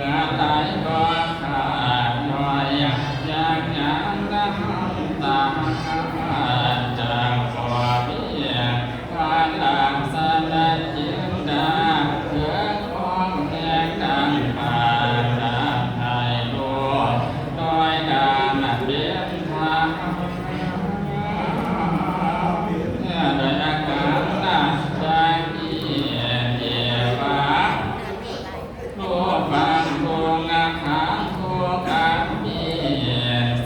อไหลบ่ขาดน้อยอยากงามน้ำตาจากขอเพียงความหลังสนัดจินดาเพื่อของแห่งดังป่าน้ำไทยโลกน้อยดามเบียนทางโดยอาการนาใจเดียวาโลบางดวงอาคาทัวกันมี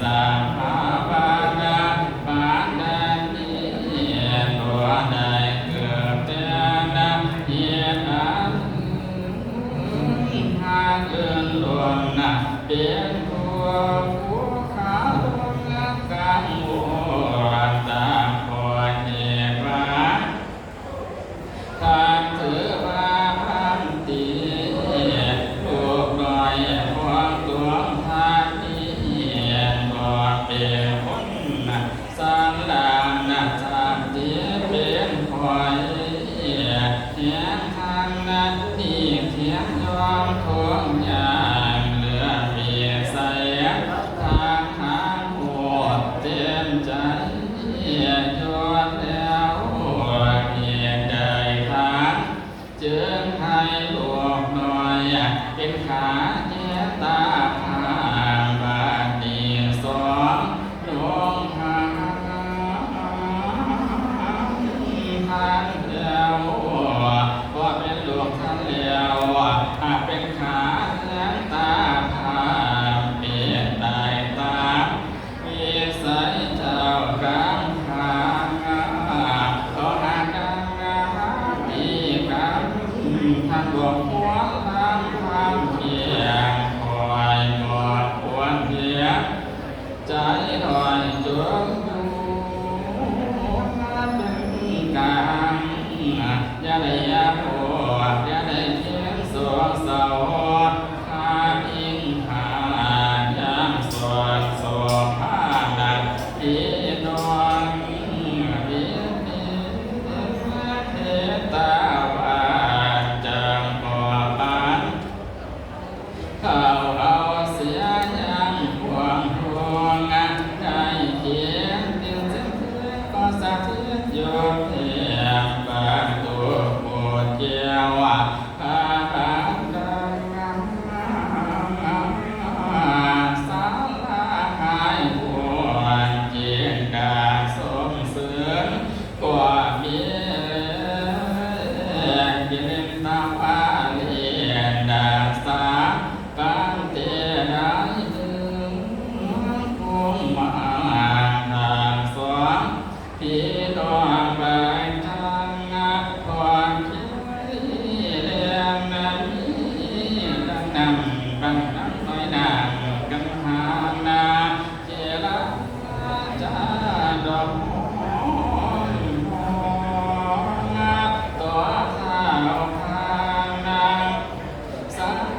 สาภาบานาบาดานีตัวใดเกิดเตือนนำเยียนอันหาเกินดวงนาเปลี่ยนตัวผู้ขาดวงอาการมัวตาคอยเห็นว่าทางถือว่าพันตีลูกน้อยพวงตัวทางนี้บ่เป็นคนสันดานทางที่เป็นคอยเหียงทางนั้นนี่เทียงยอมทวงอย่างเหลือเพียใสทางหาหัวเต็มใจยอดแล้วเพียงใดทางจึงให้ลูกน้อยเป็นขาเนียตาพาบาดีสองลงหาทางเดียวว่าเป็นลูกท่านเดียวเป็นขาเนียตาพาเปลี่ยนตายตามีสายเจ้ากลางทางก็หาดังมีกันท่านบอกหัวทางความเพียรคอยกอดควรเพียรใจลอยจมอยู่นาเป็นกลางอย่าได้ยาปวดอย่าได้เทียนสวงเสาขาอิงหายามสวดสวดผ้าดัดพี่นอนพี่เทตาวาจังบ่ปานเข้าเอาเสียยังห่วงห่วงได้เขียนเดียวเส้นเพื่อนก็สะเทือนโยมเทียมบางตัวปวดเจียวพาบางดังสาลาหายปวดเจียงกาสมเสริญกว่ามีกินตาปาเลียนดาสาปันเตได้ถึงภูมิมาทางสวงพี่น้องไปทางความคิดเรื่องนั้นดังนำบังน้ำน้อยนางกันหานาเจรจาดอกตัวข้าวพานางสัง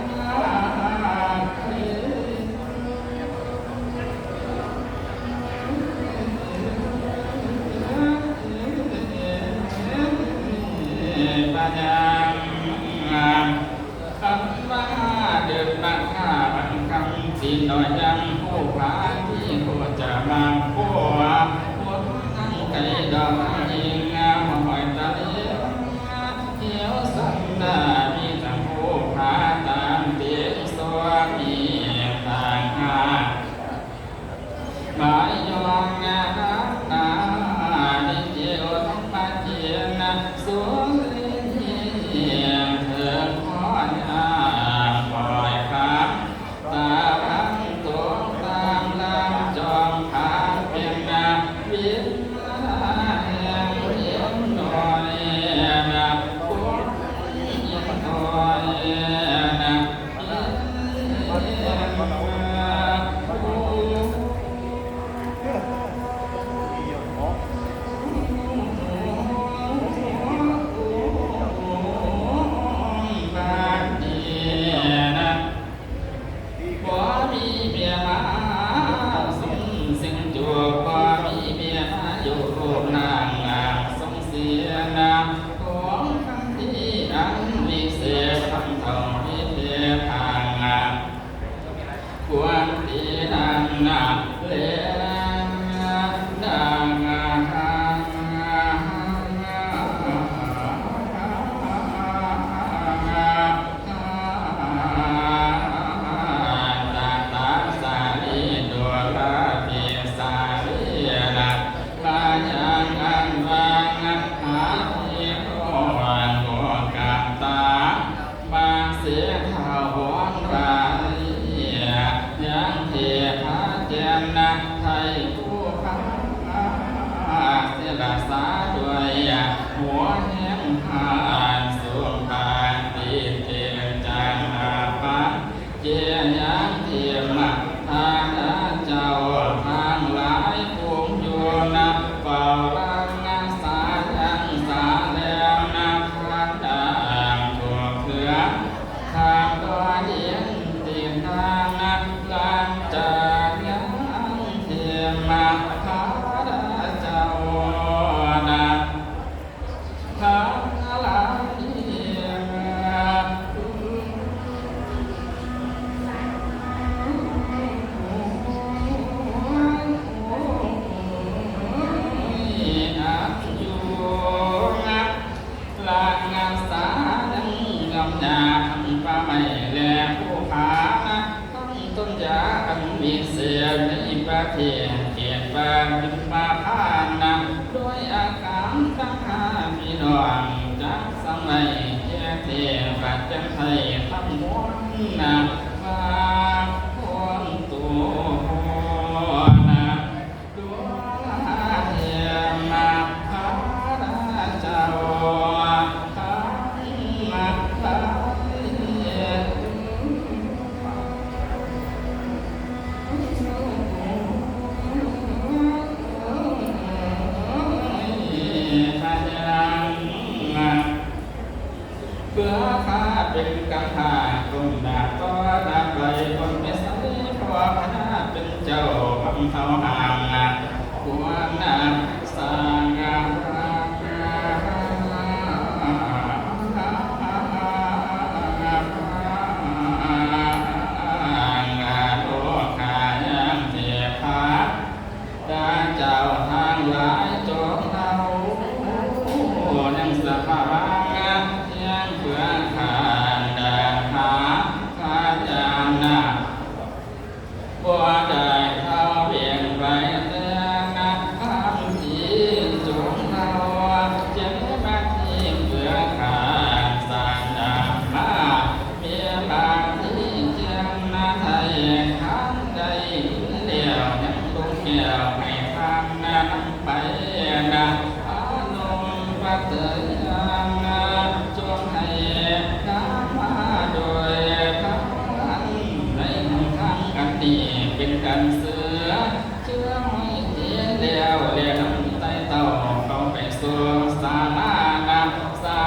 ปัญญาคำว่าเดินมาข้าบังคำสีน้อยยังผู้พาที่ผู้จะมาผู้ผู้ทั้งไก่ดอกยิงหอยตาเลี้ยงเที่ยวสันดามีทั้งผู้พาตามเตียงสวามีต่างหาหมายยองนาดิเจียวทั้งปาเจียนสวงเลียงเถิดขอนปล่อยครับ ตาพังตัวตามลำจอมพาเป็นวิญญาณแห่งเรียนหน่อยผู้ยิ่งหน่อยบ่มีเมียมาส่งสิ่งจัวบ่มีเมียมาอยู่รูปนางส่งเสียนามของคำที่อันวิเศษคำทองพิเศษทาง นาเลดังหัวแห้งหานสุขานติเตจานาปะเจียยังเทียมทางเจ้าทางหลายภูมิโยนับเฝ้ารังนาสายังสาแลมนาคันดางทั่วเถื่อทางตัวเดียนตีนทางนักลานจายังเทียมพาเจ้านาทางลายลานงานสาดังกำยาป้าไม่แลผู้ผาต้องต้นยาอันมีเสียในประเทศเกียรติบานเป็นมาพานนำด้วยอาการตั้งหาพี่น้องจากสมัยเจ้าเทพจังไทยทำม้วนนามาพวงตัวนาดวงเทียมมาพาเจ้าเพื่อข้าเป็นกังขาตรงดาก็ดาไปคนไม่ใช่เพราะพระเป็นเจ้าพังเขาห่างหัวนางสร้างงานโลกายังเทพาดาเจ้าทางหลายจงเอายังสภาวะเพื่อขาดดาขาขาจามนาบัวได้เข้าเบี่ยงไปเตือนนะคำที่จงเราเจ็บมาที่เพื่อขาดสางดามาเมียบางที่เจียงนาไทยข้างใดเดียวยังลงแก้วให้ทำนาไปนะอารมณ์ปัตเตยางนาจงให้น้ำมาโดยพระอันในทางกันดีเป็นกันเสือเชื่อไม่เตียนเดียวเรียนน้ำใต้เต่าเข้าไปสู่สาลานาสา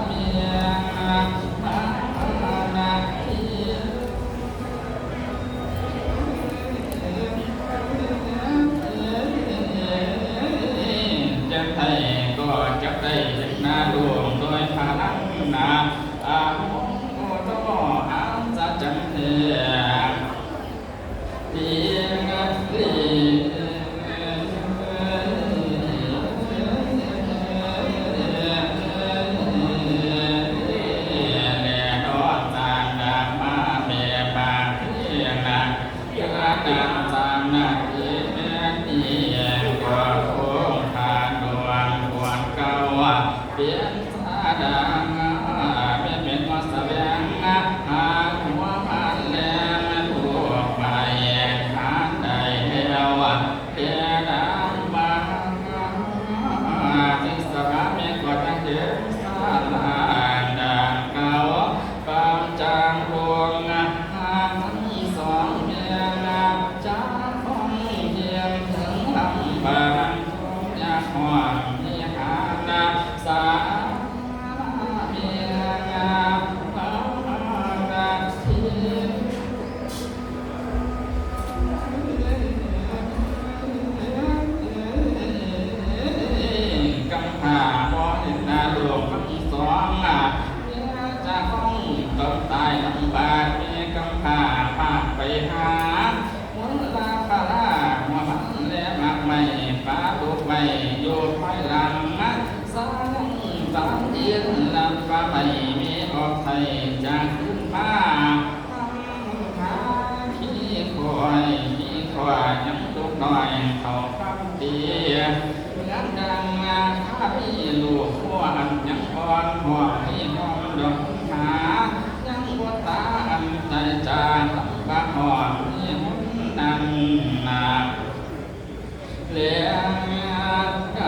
เมียมานาทีจะไทยก็จะได้หน้าดวงโดยพลังนาอาโมโตอาจะจังเทียเพียงลีเปลี่ยนสาดังเป็นวัสแวงหาหัวมันแลนหัวไปขาดได้แล้วเพียดังมาที่สภาพมีกฎเดิมสาลาดังเก่าบางจางพวงทั้งสองเมียนาจากห้องเยี่ยมถึงลำบากทุกยากหวงมีหานาสาเมียนาพาราทีกำพาบ่เห็นนาหลวงทั้งสองเมียจะห้องต้องตายลำบา อนหัวให้หอมดอกหายังบัวตาอันใจจางบางหอมที่หุ่นนันนาเลี้ยงก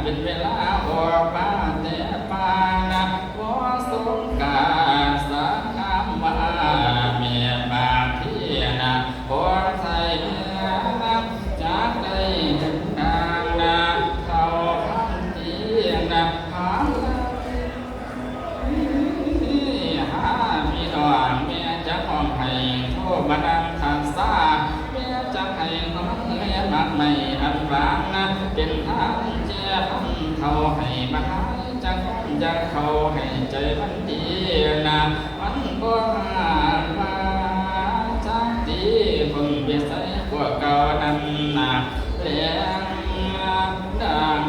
เป็นเวลาออกมาแต่ปานะขอสงการสักคำว่าเมียบางที่นะขอใส่เมียนะจากได้เห็นนางนะเขาพันทีนะหามีดอกเมียจะห้องให้โทษบันดาลทันซาเมียจะให้น้องเมียมักไม่อันบางนะเป็นทางเจ้าเขาให้มาหายจะเขาให้ใจมันดีนะมันก็มาจากดีคนเบียดใส่พวกเก่านั้นนะเลี้ยงดัง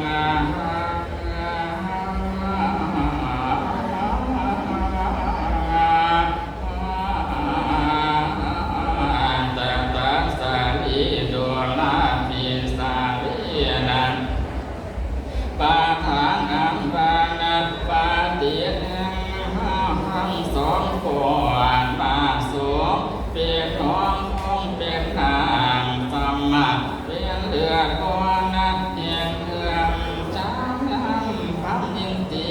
แต่ตาสาลีโดลาปีสาลีนะปาฐานอัมปานาปาติหังสองปอนปาสงเป็นน้องของเป็นนางสมมาเป็นเลือดก้อนนักเหียงเถื่อนจ้างนำพับยิงตี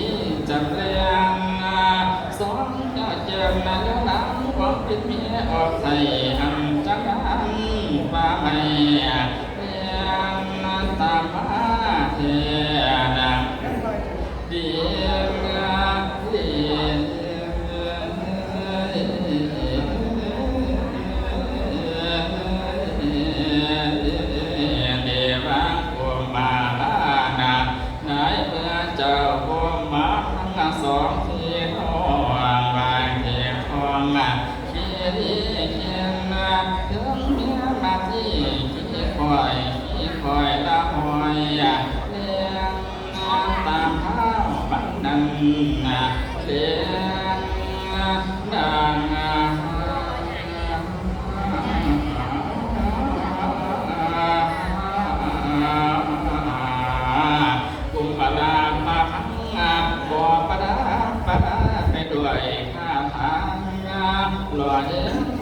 จับเรียงสองจะเจิมนาเลือหลังความปิดเมียออกใส่อันจักรันป่าไม่เรียงนั้นตามมาเทนะเดียงเดียงเดวังโอมาลานะนายเมื่อเจ้าโอมาทั้งสองที่นอนวางเดียคองขีดีเขียนถึงเมียมาที่ขี้คอยละหอยเลี้ยงตามข้าวบันนันเลี้ยงดังกุมภลามาพังบ่อประดาไปด้วยข้าทางหล่อเย็น